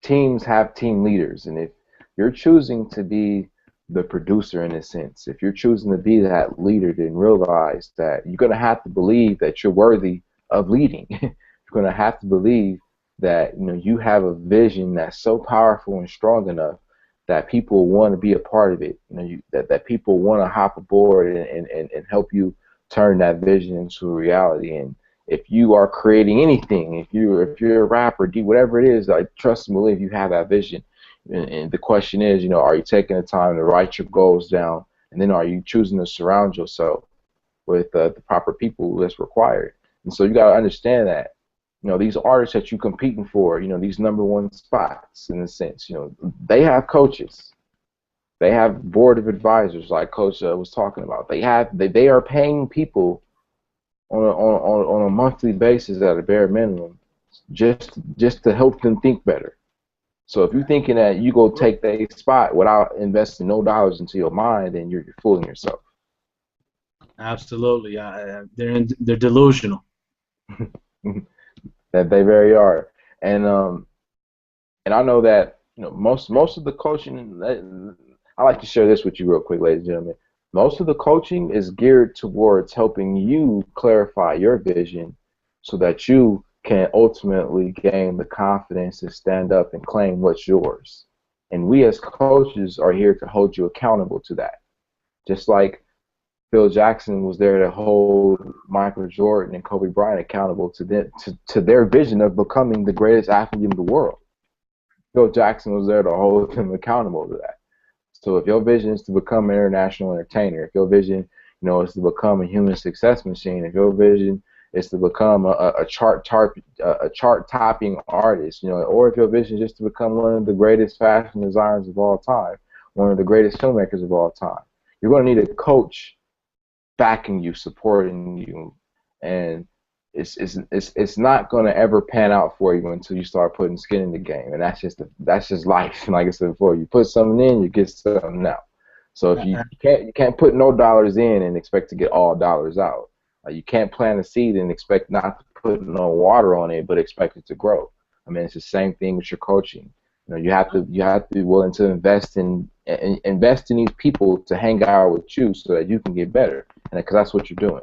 teams have team leaders, and if you're choosing to be the producer in a sense, if you're choosing to be that leader, then realize that you're gonna have to believe that you're worthy of leading. You're gonna have to believe that you have a vision that's so powerful and strong enough that people want to be a part of it. That people want to hop aboard and help you turn that vision into a reality. And if you are creating anything, if you're a rapper, do whatever it is, like, trust and believe you have that vision. And the question is, are you taking the time to write your goals down, and then are you choosing to surround yourself with the proper people that's required? And so you got to understand that, these artists that you're competing for, these number one spots in a sense, they have coaches, they have board of advisors, like Coach was talking about. They are paying people on a monthly basis at a bare minimum, just to help them think better. So if you're thinking that you go take their spot without investing no dollars into your mind, then you're fooling yourself. Absolutely. They're delusional. That they very are. And I know that most of the coaching. I like to share this with you real quick, ladies and gentlemen. Most of the coaching is geared towards helping you clarify your vision so that you can ultimately gain the confidence to stand up and claim what's yours. And we as coaches are here to hold you accountable to that. Just like Phil Jackson was there to hold Michael Jordan and Kobe Bryant accountable to their vision of becoming the greatest athlete in the world. Phil Jackson was there to hold them accountable to that. So if your vision is to become an international entertainer, if your vision, is to become a human success machine, if your vision is to become a chart topping artist, or if your vision is just to become one of the greatest fashion designers of all time, one of the greatest filmmakers of all time, you're going to need a coach backing you, supporting you, and it's not going to ever pan out for you until you start putting skin in the game, and that's just life. Like I said before, you put something in, you get something out. So if you can't put no dollars in and expect to get all dollars out. You can't plant a seed and expect not to put no water on it, but expect it to grow. I mean, it's the same thing with your coaching. You have to be willing to invest in these people to hang out with you so that you can get better, and because that's what you're doing.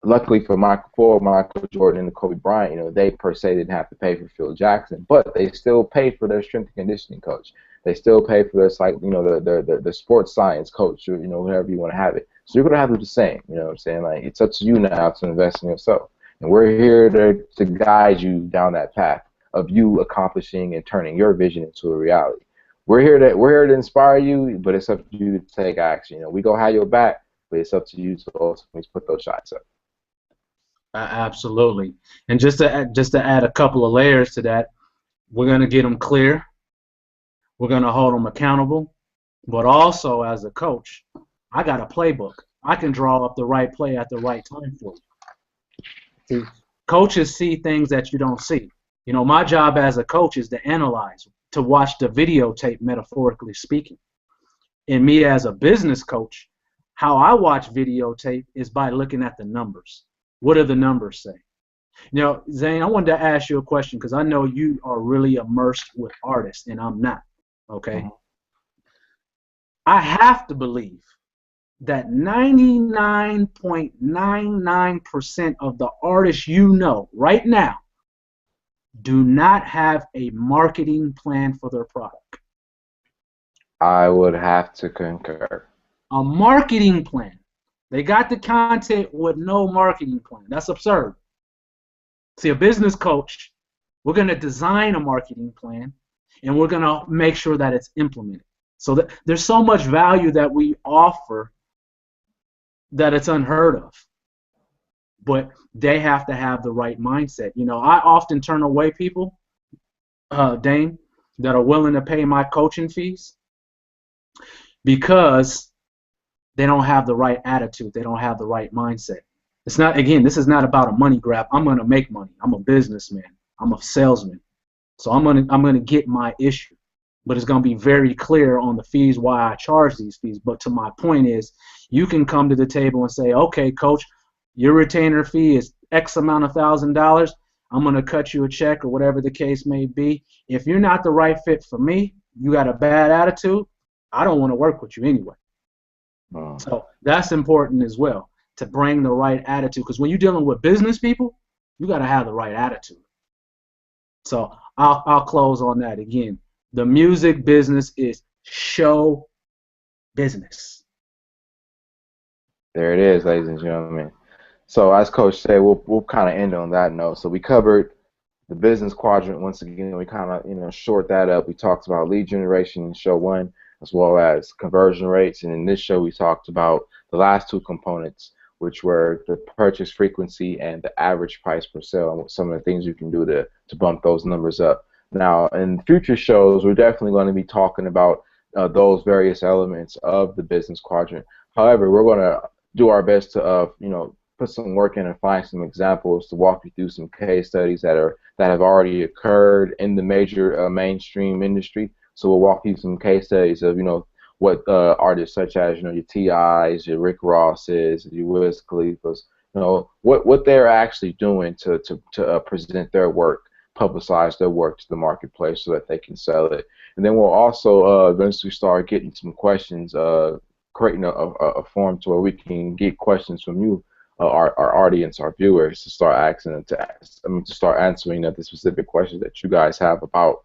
Luckily for Michael Jordan and Kobe Bryant, they per se didn't have to pay for Phil Jackson, but they still paid for their strength and conditioning coach. They still paid for their the sports science coach, or whatever you want to have it. So you're gonna have to do the same. You know what I'm saying? Like, it's up to you now to invest in yourself, and we're here to guide you down that path of you accomplishing and turning your vision into a reality. we're here to inspire you, but it's up to you to take action. We go have your back, but it's up to you to ultimately put those shots up. Absolutely. And just to add a couple of layers to that, we're gonna get them clear. We're gonna hold them accountable. But also, as a coach, I got a playbook. I can draw up the right play at the right time for you. See, coaches see things that you don't see. My job as a coach is to analyze, to watch the videotape, metaphorically speaking. And me as a business coach, how I watch videotape is by looking at the numbers. What do the numbers say? Dhane, I wanted to ask you a question because I know you are really immersed with artists, and I'm not. Okay? I have to believe that 99.99% of the artists you know right now do not have a marketing plan for their product. I would have to concur. A marketing plan. They got the content with no marketing plan. That's absurd. See, a business coach, we're going to design a marketing plan, and we're going to make sure that it's implemented. So there's so much value that we offer that it's unheard of. But they have to have the right mindset. I often turn away people, Dhane, that are willing to pay my coaching fees because they don't have the right attitude. They don't have the right mindset. It's not, again, this is not about a money grab. I'm going to make money. I'm a businessman. I'm a salesman. So I'm going to get my issue. But it's going to be very clear on the fees why I charge these fees. But to my point is, you can come to the table and say, okay, coach, your retainer fee is X amount of $1,000. I'm going to cut you a check or whatever the case may be. If you're not the right fit for me, you got a bad attitude, I don't want to work with you anyway. So that's important as well, to bring the right attitude. Because when you're dealing with business people, you got to have the right attitude. So I'll close on that again. The music business is show business. There it is, ladies and gentlemen. So as Coach said, we'll kind of end on that note. So we covered the business quadrant once again. We kind of short that up. We talked about lead generation in show 1, as well as conversion rates. And in this show, we talked about the last 2 components, which were the purchase frequency and the average price per sale, and some of the things you can do to bump those numbers up. Now, in future shows, we're definitely going to be talking about those various elements of the business quadrant. However, we're going to do our best to, put some work in and find some examples to walk you through some case studies that have already occurred in the major mainstream industry. So we'll walk you through some case studies of, what artists such as, your T.I.'s, your Rick Ross's, your Wiz Khalifa's, what they're actually doing to present their work, publicize their work to the marketplace so that they can sell it. And then we'll also eventually start getting some questions, creating a form to where we can get questions from you, our audience, our viewers, to start asking to start answering the specific questions that you guys have about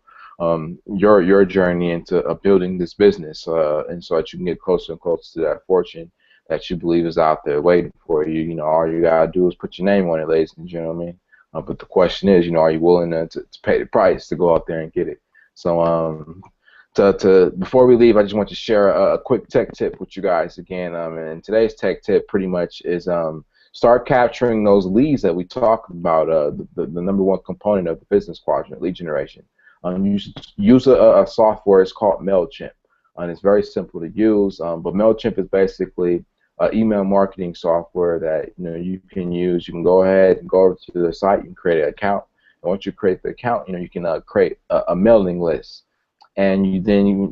your journey into building this business, and so that you can get closer and closer to that fortune that you believe is out there waiting for you. All you gotta do is put your name on it, ladies and gentlemen. But the question is, are you willing to pay the price to go out there and get it? So before we leave, I just want to share a quick tech tip with you guys again. And today's tech tip pretty much is start capturing those leads that we talked about. The number 1 component of the business quadrant, lead generation. You should use a software. It's called MailChimp, and it's very simple to use. But MailChimp is basically email marketing software that you can use. You can go ahead and go over to the site. You can create an account. And once you create the account, you can create a mailing list. And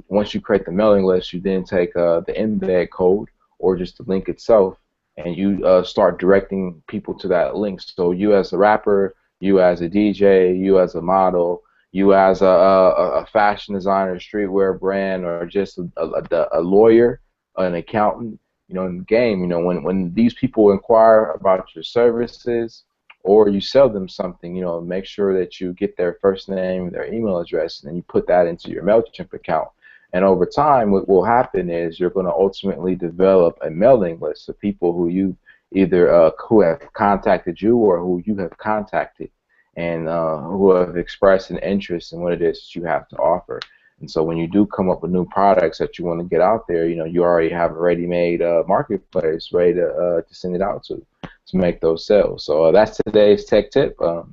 once you create the mailing list, you then take the embed code or just the link itself, and you start directing people to that link. So you as a rapper, you as a DJ, you as a model, you as a fashion designer, streetwear brand, or just a lawyer, an accountant, in the game, when these people inquire about your services or you sell them something, make sure that you get their first name, their email address, and then you put that into your MailChimp account. And over time, what will happen is you're going to ultimately develop a mailing list of people who you either who have contacted you or who you have contacted, and who have expressed an interest in what it is that you have to offer. And so when you do come up with new products that you want to get out there, you already have a ready-made marketplace ready to send it out to make those sales. So that's today's tech tip. So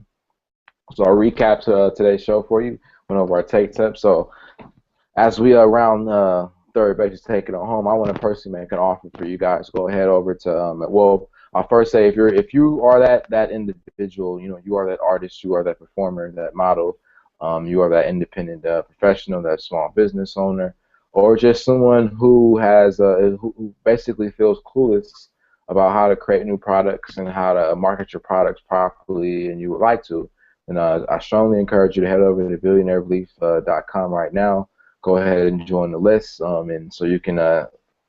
I'll recap today's show for you, one of our tech tips. So as we are around third base taking it home, I want to personally make an offer for you guys. Go ahead over to well, I'll first say if you are that individual, you are that artist, you are that performer, that model, you are that independent professional, that small business owner, or just someone who has who basically feels clueless about how to create new products and how to market your products properly, and you would like to. And I strongly encourage you to head over to billionairebelief.com right now. Go ahead and join the list, and so you can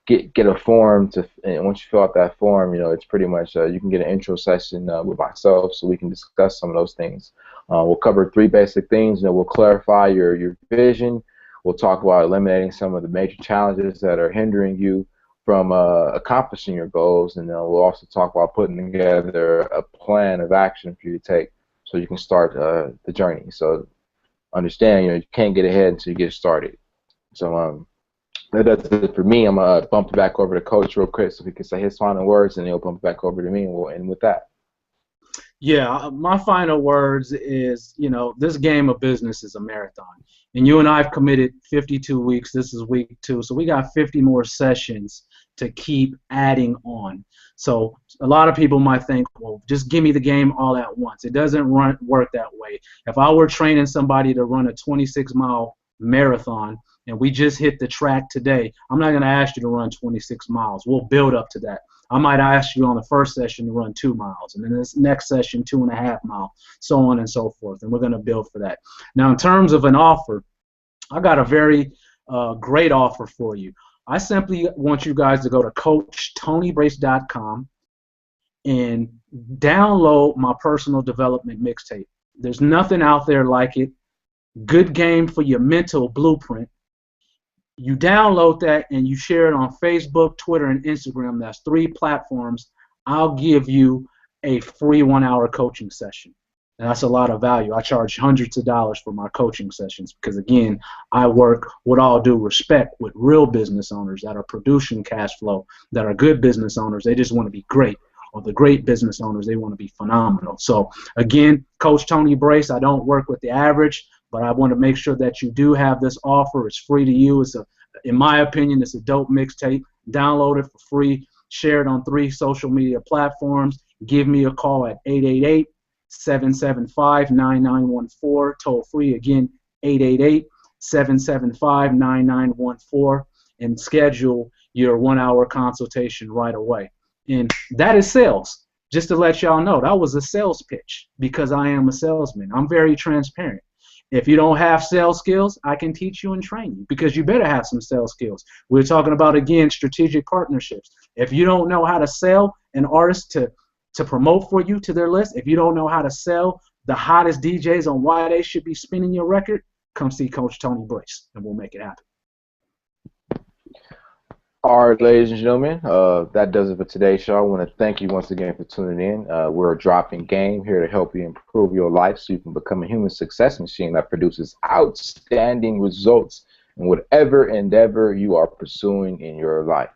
get a form and once you fill out that form, it's pretty much you can get an intro session with myself, so we can discuss some of those things. We'll cover three basic things. We'll clarify your vision. We'll talk about eliminating some of the major challenges that are hindering you from accomplishing your goals, and then we'll also talk about putting together a plan of action for you to take so you can start the journey. So understand, you can't get ahead until you get started. So that's it for me. I'm going to bump it back over to Coach real quick so he can say his final words, and he'll bump it back over to me, and we'll end with that. Yeah, my final words is, this game of business is a marathon. And you and I have committed 52 weeks. This is week 2. So we got 50 more sessions to keep adding on. So a lot of people might think, well, just give me the game all at once. It doesn't work that way. If I were training somebody to run a 26-mile marathon and we just hit the track today, I'm not going to ask you to run 26 miles. We'll build up to that. I might ask you on the first session to run 2 miles, and then this next session 2.5 miles, so on and so forth, and we're going to build for that. Now, in terms of an offer, I got a very great offer for you. I simply want you guys to go to CoachTonyBrace.com and download my personal development mixtape. There's nothing out there like it. Good game for your mental blueprint. You download that and you share it on Facebook, Twitter, and Instagram. That's 3 platforms. I'll give you a free 1-hour coaching session. And that's a lot of value. I charge hundreds of dollars for my coaching sessions because, again, I work, with all due respect, with real business owners that are producing cash flow, that are good business owners. They just want to be great. Or the great business owners, they want to be phenomenal. So, again, Coach Tony Brace, I don't work with the average, but I want to make sure that you do have this offer. It's free to you. In my opinion, it's a dope mixtape. Download it for free. Share it on 3 social media platforms. Give me a call at 888-775-9914. Toll free, again, 888-775-9914, and schedule your 1-hour consultation right away. And that is sales. Just to let y'all know, that was a sales pitch because I am a salesman. I'm very transparent. If you don't have sales skills, I can teach you and train you because you better have some sales skills. We're talking about, again, strategic partnerships. If you don't know how to sell an artist to promote for you to their list, if you don't know how to sell the hottest DJs on why they should be spinning your record, come see Coach Tony Brace, and we'll make it happen. All right, ladies and gentlemen, that does it for today's show. I want to thank you once again for tuning in. We're a Droppin Game here to help you improve your life so you can become a human success machine that produces outstanding results in whatever endeavor you are pursuing in your life.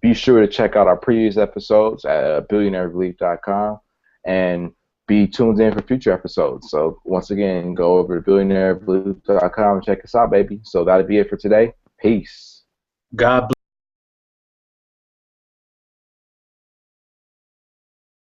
Be sure to check out our previous episodes at billionairebelief.com and be tuned in for future episodes. So once again, go over to billionairebelief.com and check us out, baby. So that'll be it for today. Peace. God bless.